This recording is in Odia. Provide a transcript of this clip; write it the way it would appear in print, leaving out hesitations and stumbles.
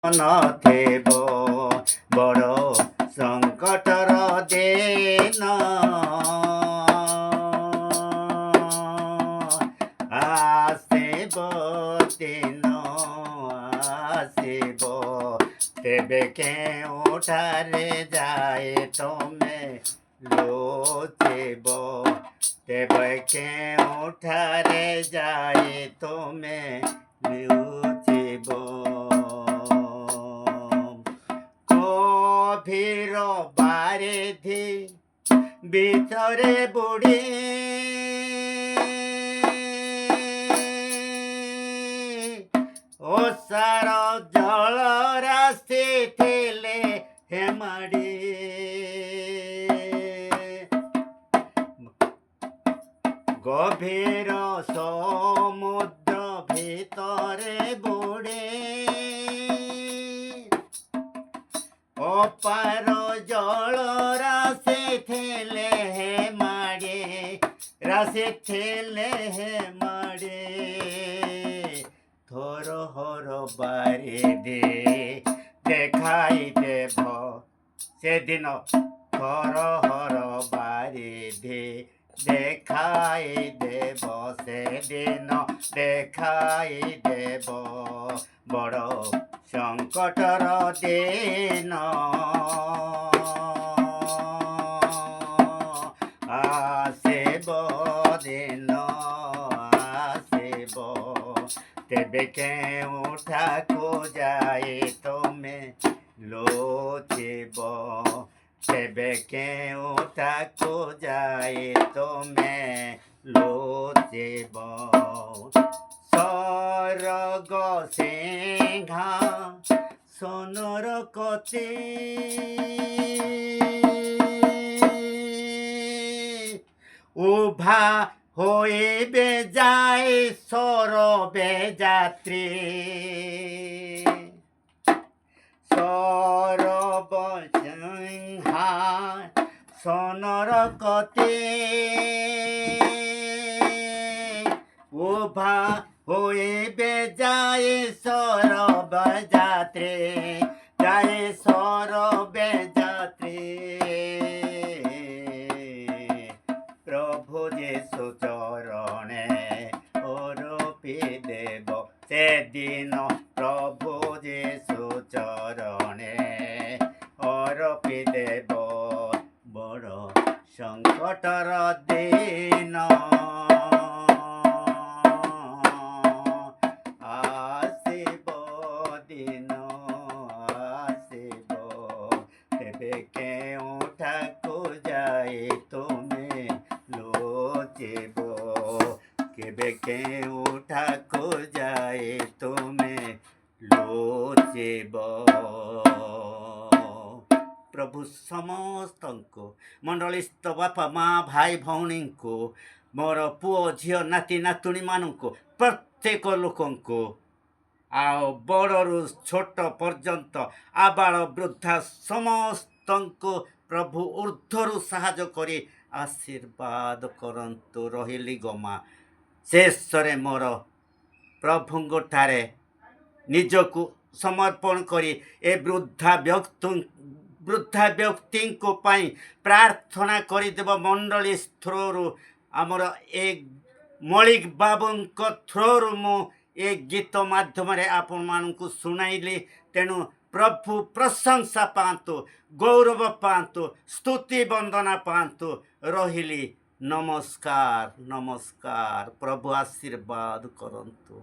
ନଥିବ ବଡ଼ ସଙ୍କଟର ଦିନ ଆସିବ ଦିନ ଆସିବ ତେବେ କେଉଁଠାରେ ଯାଏ ତମେ ଲୁଚିବ ତେବେ କେଉଁଠାରେ ଯାଏ ତମେ ଲୁଚିବ গভীর বারিধি ভিতরে বুড়ি ওষার জল রাশি ଥିଲେ হেমাড়ি গভীর সমুদ্র ভিতরে বুড়ি অপার জল রাশি ଥିଲେ হেমাড়ি রাশি ଥିଲେ হেমাড়ি থর হর বারিধি দেখাই দেব সেদিন থর হর বারিধি দেখাই দেব সেদিন দেখাই দেব বড় সংকটর দিন আসিব দিন আসিব তেবে কেউঠাকু যাই তুমি লুচিব তেবে কেউঠাকু যাই তুমি লুচিব স্বর্গ সিংহা সোনর কতি উভা হইবে যাই সরবে যাত্রী সরব সিংহা সোনর কতি উভা হইবে যাই সরব যাত্রী যাই সরবে যাত্রী প্রভু যিশু চরণে অর্পি দেব সেদিন প্রভু যিশু চরণে অর্পি দেব বড় সংকটর দিন আসিব দিন আসিব তেবে কেউঠাকু যাই তুমি লুচিব কেবে কেউঠাকু যাই তুমি ଲୁଚିବ ପ୍ରଭୁ ସମସ୍ତଙ୍କୁ ମଣ୍ଡଳୀସ୍ଥ ବାପା ମା ଭାଇ ଭଉଣୀଙ୍କୁ ମୋର ପୁଅ ଝିଅ ନାତି ନାତୁଣୀମାନଙ୍କୁ ପ୍ରତ୍ୟେକ ଲୋକଙ୍କୁ ଆଉ ବଡ଼ରୁ ଛୋଟ ପର୍ଯ୍ୟନ୍ତ ଆବାଳ ବୃଦ୍ଧା ସମସ୍ତଙ୍କୁ ପ୍ରଭୁ ଉର୍ଦ୍ଧ୍ୱରୁ ସାହାଯ୍ୟ କରି ଆଶୀର୍ବାଦ କରନ୍ତୁ ରହିଲି ଗୋମା ଶେଷରେ ମୋର ପ୍ରଭୁଙ୍କଠାରେ ନିଜକୁ ସମର୍ପଣ କରି ଏ ବୃଦ୍ଧା ବ୍ୟକ୍ତିଙ୍କ ପାଇଁ ପ୍ରାର୍ଥନା କରିଦେବ ମଣ୍ଡଳୀ ଥ୍ରୋରୁ ଆମର ଏ ମଳିକ ବାବୁଙ୍କ ଥ୍ରୋରୁ ମୁଁ ଏ ଗୀତ ମାଧ୍ୟମରେ ଆପଣମାନଙ୍କୁ ଶୁଣାଇଲି ତେଣୁ ପ୍ରଭୁ ପ୍ରଶଂସା ପାଆନ୍ତୁ ଗୌରବ ପାଆନ୍ତୁ ସ୍ତୁତି ବନ୍ଦନା ପାଆନ୍ତୁ ରହିଲି ନମସ୍କାର ନମସ୍କାର ପ୍ରଭୁ ଆଶୀର୍ବାଦ କରନ୍ତୁ।